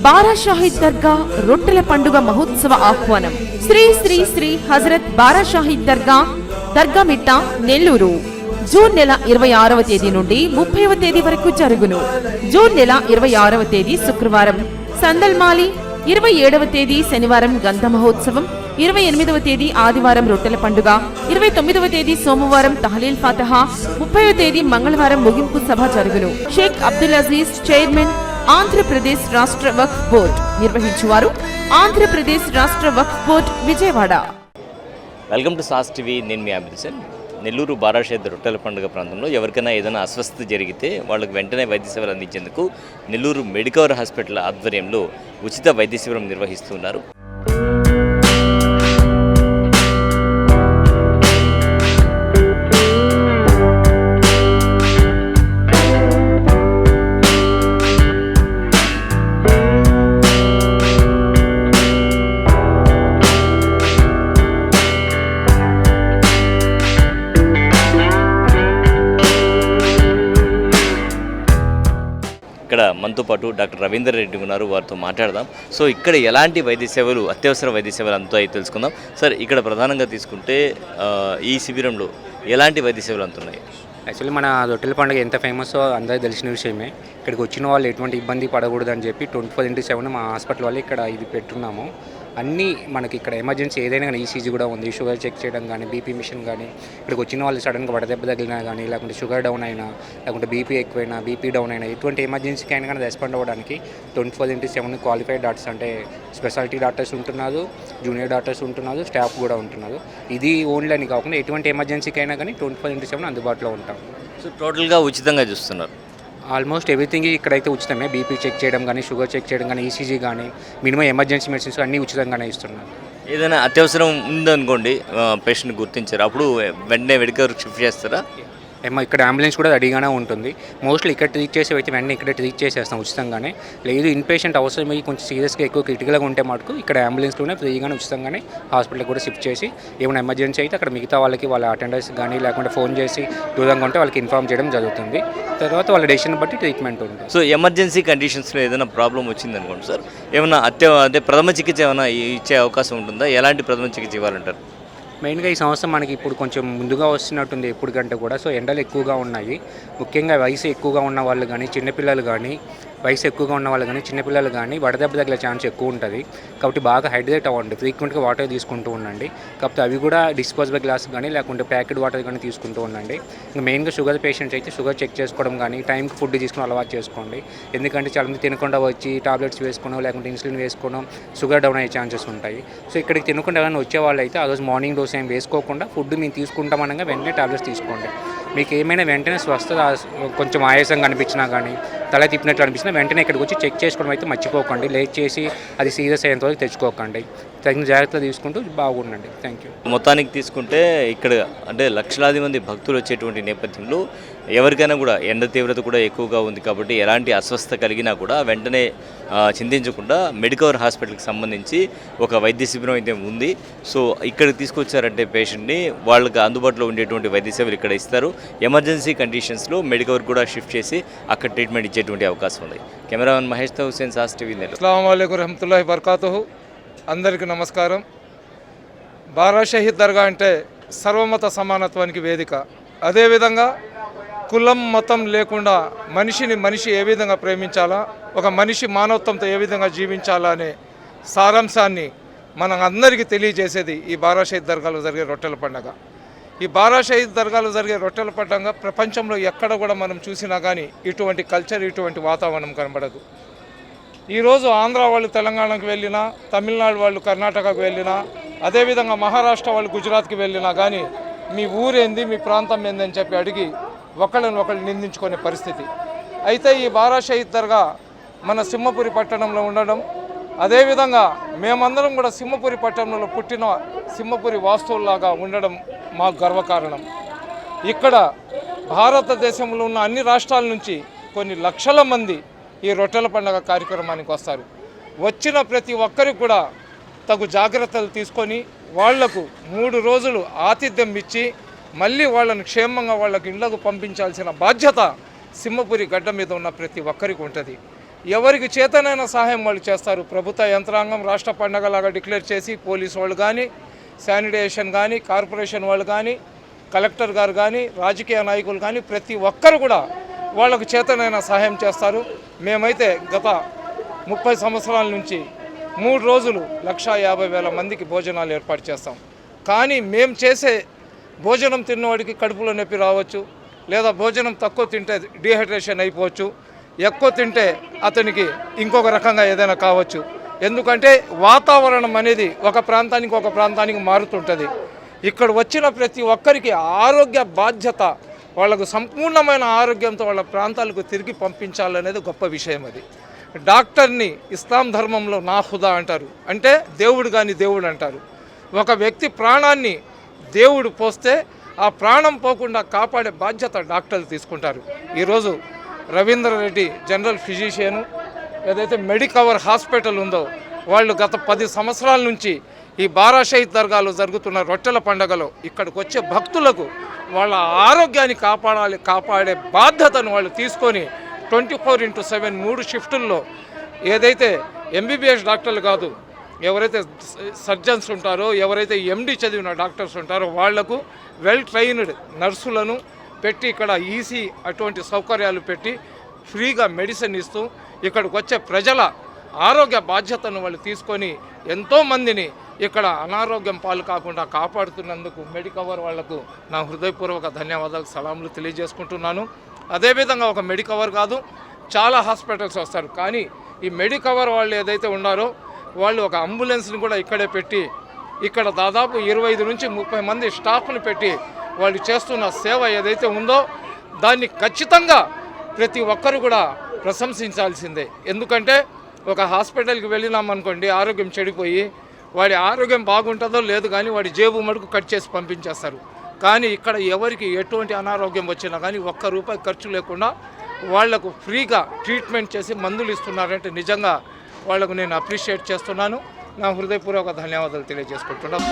బారా షాహీద్ దర్గా రొట్టెల పండుగ మహోత్సవ ఆహ్వానం. శ్రీ శ్రీ శ్రీ హజరత్ బారా షాహీద్ దర్గా మిట్ట, నెల్లూరు. జూన్ నెల 26వ తేదీ నుండి 30వ తేదీ వరకు జరుగును. జూన్ నెల 26వ తేదీ శుక్రవారం సందల్మాలి, 27వ తేదీ శనివారం గంధ మహోత్సవం, 28వ తేదీ ఆదివారం రొట్టెల పండుగ, 29వ తేదీ సోమవారం తహలీల్ ఫాతహా, 30వ తేదీ మంగళవారం ముగింపు సభ జరుగును. షేక్ అబ్దుల్ అజీజ్, చైర్మన్, ఆంధ్రప్రదేశ్ రాష్ట్ర వక్ఫ్ బోర్డ్. నిర్వహించువారు ఆంధ్రప్రదేశ్ రాష్ట్ర Waqf board, Vijayawada. Welcome to Sas TV. నేను మీ అభిదిషన్. నెల్లూరు బారా షాహీద్ రొట్టెల పండుగ ప్రాంతంలో ఎవరికైనా ఏదైనా అస్వస్థత జరిగితే వాళ్ళకి వెంటనే వైద్య సేవలు అందించేందుకు నెల్లూరు మెడికవర్ హాస్పిటల్ ఆధ్వర్యంలో ఉచిత వైద్య శిబిరం నిర్వహిస్తున్నారు. ఇక్కడ మనతో పాటు డాక్టర్ రవీందర్ రెడ్డి ఉన్నారు, వారితో మాట్లాడదాం. సో ఇక్కడ ఎలాంటి వైద్య సేవలు, అత్యవసర వైద్య సేవలు అందుతాయి తెలుసుకుందాం. సార్, ఇక్కడ ప్రధానంగా తీసుకుంటే ఈ శిబిరంలో ఎలాంటి వైద్య సేవలు అందుతున్నాయి? యాక్చువల్లీ మన రొట్టెల పండుగ ఎంత ఫేమస్సో అందరికీ తెలిసిన విషయమే. ఇక్కడికి వచ్చిన వాళ్ళు ఎటువంటి ఇబ్బంది పడకూడదు అని చెప్పి 24/7 మా హాస్పిటల్ వాళ్ళు ఇక్కడ ఇది పెట్టున్నాము. అన్నీ మనకి ఇక్కడ ఎమర్జెన్సీ ఏదైనా కానీ ఈసీజీ కూడా ఉంది, షుగర్ చెక్ చేయడం కానీ, బీపీ మిషన్ కానీ, ఇక్కడికి వచ్చిన వాళ్ళు సడన్గా వడదెబ్బ తగిలినా కానీ, లేకుంటే షుగర్ డౌన్ అయినా, లేకుంటే బీపీ ఎక్కువైనా, బీపీ డౌన్ అయినా, ఎటువంటి ఎమర్జెన్సీకి అయినా కానీ రెస్పాండ్ అవ్వడానికి 24/7 క్వాలిఫైడ్ డాక్టర్స్, అంటే స్పెషాలిటీ డాక్టర్స్ ఉంటున్నారు, జూనియర్ డాక్టర్స్ ఉంటున్నారు, స్టాఫ్ కూడా ఉంటున్నారు. ఇది ఓన్లీ అని కాకుండా ఎటువంటి ఎమర్జెన్సీకి అయినా కానీ 24/7 అందుబాటులో ఉంటాం. సో టోటల్గా ఉచితంగా చూస్తున్నారు. ఆల్మోస్ట్ ఎవ్రీథింగ్ ఇక్కడైతే ఉచితమే. బీపీ చెక్ చేయడం కానీ, షుగర్ చెక్ చేయడం కానీ, ఈసీజీ కానీ, మినిమం ఎమర్జెన్సీ మెడిసిన్స్ అన్నీ ఉచితంగానే ఇస్తున్నారు. ఏదైనా అత్యవసరం ఉందనుకోండి, పేషెంట్ గుర్తించారు, అప్పుడు వెంటనే మెడికల్ షిఫ్ట్ చేస్తారా? ఇక్కడ అంబులెన్స్ కూడా రెడీగానే ఉంటుంది. మోస్ట్లీ ఇక్కడ ట్రీట్ చేసేవి అయితే వెంటనే ఇక్కడ ట్రీట్ చేసేస్తాం ఉచితంగానే. లేదు ఇన్పేషెంట్ అవసరం కొంచెం సీరియస్గా ఎక్కువ క్రిటికల్గా ఉంటే మటుకు ఇక్కడ అంబులెన్స్లోనే ఫ్రీగానే ఉచితంగానే హాస్పిటల్కి కూడా షిఫ్ట్ చేసి, ఏమైనా ఎమర్జెన్సీ అయితే అక్కడ మిగతా వాళ్ళకి వాళ్ళ అటెండర్స్ కానీ, లేకుంటే ఫోన్ చేసి దూరంగా ఉంటే వాళ్ళకి ఇన్ఫార్మ్ చేయడం జరుగుతుంది. తర్వాత వాళ్ళ డెసిషన్ బట్టి ట్రీట్మెంట్ ఉంటుంది. సో ఎమర్జెన్సీ కండిషన్స్లో ఏదైనా ప్రాబ్లం వచ్చింది అనుకోండి సార్, ఏమైనా అదే ప్రథమ చికిత్స ఏమైనా ఇచ్చే అవకాశం ఉంటుందా? ఎలాంటి ప్రథమ చికిత్స ఇవ్వాలంటారు? మెయిన్గా ఈ సంవత్సరం మనకి ఇప్పుడు కొంచెం ముందుగా వస్తున్నట్టుంది ఎప్పటికంటే కూడా. సో ఎండలు ఎక్కువగా ఉన్నాయి. ముఖ్యంగా వయసు ఎక్కువగా ఉన్న వాళ్ళు కానీ, చిన్నపిల్లలు కానీ, వయసు ఎక్కువగా ఉన్న వాళ్ళు కానీ, చిన్నపిల్లలు కానీ వడదెబ్బ తగిలే ఛాన్స్ ఎక్కువ ఉంటుంది. కాబట్టి బాగా హైడ్రేట్ అవ్వండి, ఫ్రీక్వెంట్గా వాటర్ తీసుకుంటూ ఉండండి. కాకపోతే అవి కూడా డిస్పోజబుల్ గ్లాస్ కానీ, లేకుంటే ప్యాకెట్ వాటర్ కానీ తీసుకుంటూ ఉండండి. ఇంకా మెయిన్గా షుగర్ పేషెంట్స్ అయితే షుగర్ చెక్ చేసుకోవడం కానీ, టైంకి ఫుడ్ తీసుకుని అలవాటు చేసుకోండి. ఎందుకంటే చాలామంది తినకుండా వచ్చి టాబ్లెట్స్ వేసుకోవడం, లేకుంటే ఇన్సులిన్ వేసుకోవడం, షుగర్ డౌన్ అయ్యే ఛాన్సెస్ ఉంటాయి. సో ఇక్కడికి తినకుండా ఎవరైనా వచ్చే వాళ్ళు అయితే ఆ రోజు మార్నింగ్ డోస్ ఏం వేసుకోకుండా ఫుడ్ మేము తీసుకుంటామనగా వెంటనే టాబ్లెట్స్ తీసుకోండి. మీకు ఏమైనా వెంటనే స్వస్థత, కొంచెం ఆయాసంగా అనిపించినా కానీ, తల తిప్పినట్లు అనిపించినా వెంటనే ఇక్కడికి వచ్చి చెక్ చేసుకోవడం అయితే మర్చిపోకండి. లేట్ చేసి అది సీరియస్ అయ్యేంత వరకు తెచ్చుకోకండి. తగిన జాగ్రత్తలు తీసుకుంటూ బాగుండండి. Thank you. మొత్తానికి తీసుకుంటే ఇక్కడ అంటే లక్షలాది మంది భక్తులు వచ్చేటువంటి నేపథ్యంలో ఎవరికైనా కూడా ఎండ తీవ్రత కూడా ఎక్కువగా ఉంది కాబట్టి ఎలాంటి అస్వస్థత కలిగినా కూడా వెంటనే చింతించకుండా మెడికవర్ హాస్పిటల్కి సంబంధించి ఒక వైద్య శిబిరం అయితే ఉంది. సో ఇక్కడికి తీసుకొచ్చారంటే పేషెంట్ని వాళ్ళకి అందుబాటులో ఉండేటువంటి వైద్య సేవలు ఇక్కడ ఇస్తారు. ఎమర్జెన్సీ కండిషన్స్లో మెడికవర్ కూడా షిఫ్ట్ చేసి అక్కడ ట్రీట్మెంట్ ఇచ్చేటువంటి అవకాశం ఉంది. కెమెరామెన్ మహేష్తో హుసేన్, సాస్ టీవీ నెల్లూరు. అస్సలాము అలైకుం వరహమతుల్లాహి వబరకాతుహు. అందరికీ నమస్కారం. బారా షాహీద్ దర్గా అంటే సర్వమత సమానత్వానికి వేదిక. అదేవిధంగా కులం మతం లేకుండా మనిషి ఏ విధంగా ప్రేమించాలా, ఒక మనిషి మానవత్వంతో ఏ విధంగా జీవించాలా అనే సారాంశాన్ని మన అందరికీ తెలియజేసేది ఈ బారా షాహీద్ దర్గాలో జరిగే రొట్టెల పండుగ. ఈ బారా షాహీద్ దర్గాలో జరిగే రొట్టెల పండుగ ప్రపంచంలో ఎక్కడ కూడా మనం చూసినా కానీ ఇటువంటి కల్చర్, ఇటువంటి వాతావరణం కనబడదు. ఈరోజు ఆంధ్ర వాళ్ళు తెలంగాణకు వెళ్ళినా, తమిళనాడు వాళ్ళు కర్ణాటకకు వెళ్ళినా, అదేవిధంగా మహారాష్ట్ర వాళ్ళు గుజరాత్కి వెళ్ళినా కానీ మీ ఊరేంది, మీ ప్రాంతం ఏంది అని చెప్పి అడిగి ఒకళ్ళు నిందించుకునే పరిస్థితి. అయితే ఈ బారా షాహీద్ దర్గా మన సింహపురి పట్టణంలో ఉండడం, అదేవిధంగా మేమందరం కూడా సింహపురి పట్టణంలో పుట్టిన సింహపురి వాస్తువుల్లాగా ఉండడం మాకు గర్వకారణం. ఇక్కడ భారతదేశంలో ఉన్న అన్ని రాష్ట్రాల నుంచి కొన్ని లక్షల మంది ఈ రొట్టెల పండుగ కార్యక్రమానికి వస్తారు. వచ్చిన ప్రతి ఒక్కరికి కూడా తగు జాగ్రత్తలు తీసుకొని వాళ్లకు 3 రోజులు ఆతిథ్యం ఇచ్చి మళ్ళీ వాళ్ళని క్షేమంగా వాళ్ళకి ఇళ్లకు పంపించాల్సిన బాధ్యత సింహపురి గడ్డ మీద ఉన్న ప్రతి ఒక్కరికి ఉంటుంది. ఎవరికి చేతనైన సహాయం వాళ్ళు చేస్తారు. ప్రభుత్వ యంత్రాంగం రాష్ట్ర పండగలాగా డిక్లేర్ చేసి పోలీసు వాళ్ళు కానీ, శానిటేషన్ కానీ, కార్పొరేషన్ వాళ్ళు కానీ, కలెక్టర్ గారు కానీ, రాజకీయ నాయకులు కానీ ప్రతి ఒక్కరు కూడా వాళ్ళకు చేతనైన సహాయం చేస్తారు. మేమైతే గత 30 సంవత్సరాల నుంచి 3 రోజులు 150,000 మందికి భోజనాలు ఏర్పాటు చేస్తాం. కానీ మేము చేసే భోజనం తిన్నవాడికి కడుపులో నొప్పి రావచ్చు, లేదా భోజనం తక్కువ తింటే డీహైడ్రేషన్ అయిపోవచ్చు, ఎక్కువ తింటే అతనికి ఇంకొక రకంగా ఏదైనా కావచ్చు. ఎందుకంటే వాతావరణం అనేది ఒక ప్రాంతానికి మారుతుంటుంది. ఇక్కడ వచ్చిన ప్రతి ఒక్కరికి ఆరోగ్య బాధ్యత, వాళ్ళకు సంపూర్ణమైన ఆరోగ్యంతో వాళ్ళ ప్రాంతాలకు తిరిగి పంపించాలనేది గొప్ప విషయం. అది డాక్టర్ని ఇస్లాం ధర్మంలో నా ఖుదా అంటారు, అంటే దేవుడు కానీ దేవుడు అంటారు. ఒక వ్యక్తి ప్రాణాన్ని దేవుడు పోస్తే ఆ ప్రాణం పోకుండా కాపాడే బాధ్యత డాక్టర్లు తీసుకుంటారు. ఈరోజు రవీంద్ర రెడ్డి జనరల్ ఫిజిషియను ఏదైతే మెడికవర్ హాస్పిటల్ ఉందో వాళ్ళు గత 10 సంవత్సరాల నుంచి ఈ బారా షహీద్ దర్గాలో జరుగుతున్న రొట్టెల పండగలో ఇక్కడికి వచ్చే భక్తులకు వాళ్ళ ఆరోగ్యాన్ని కాపాడే బాధ్యతను వాళ్ళు తీసుకొని 24/7 3 షిఫ్టుల్లో ఏదైతే ఎంబీబీఎస్ డాక్టర్లు కాదు, ఎవరైతే సర్జన్స్ ఉంటారో, ఎవరైతే ఎండి చదివిన డాక్టర్స్ ఉంటారో వాళ్లకు వెల్ ట్రైన్డ్ నర్సులను పెట్టి ఇక్కడ ఈసీ అటువంటి సౌకర్యాలు పెట్టి ఫ్రీగా మెడిసిన్ ఇస్తూ ఇక్కడికి వచ్చే ప్రజల ఆరోగ్య బాధ్యతను వాళ్ళు తీసుకొని ఎంతోమందిని ఇక్కడ అనారోగ్యం పాలు కాకుండా కాపాడుతున్నందుకు మెడికవర్ వాళ్లకు నా హృదయపూర్వక ధన్యవాదాలు, సలాములు తెలియజేసుకుంటున్నాను. అదేవిధంగా ఒక మెడికవర్ కాదు, చాలా హాస్పిటల్స్ వస్తారు. కానీ ఈ మెడికవర్ వాళ్ళు ఏదైతే ఉన్నారో వాళ్ళు ఒక అంబులెన్స్ని కూడా ఇక్కడే పెట్టి ఇక్కడ దాదాపు 25 నుంచి 30 మంది స్టాఫ్ని పెట్టి వాళ్ళు చేస్తున్న సేవ ఏదైతే ఉందో దాన్ని ఖచ్చితంగా ప్రతి ఒక్కరు కూడా ప్రశంసించాల్సిందే. ఎందుకంటే ఒక హాస్పిటల్కి వెళ్ళినామనుకోండి, ఆరోగ్యం చెడిపోయి వాడి ఆరోగ్యం బాగుంటుందో లేదు కానీ వాడి జేబు మడుకు కట్ చేసి పంపించేస్తారు. కానీ ఇక్కడ ఎవరికి ఎటువంటి అనారోగ్యం వచ్చినా కానీ ₹1 ఖర్చు లేకుండా వాళ్లకు ఫ్రీగా ట్రీట్మెంట్ చేసి మందులు ఇస్తున్నారంటే నిజంగా వాళ్లకు నేను అప్రిషియేట్ చేస్తున్నాను. నా హృదయపూర్వక ధన్యవాదాలు తెలియజేసుకుంటున్నాను.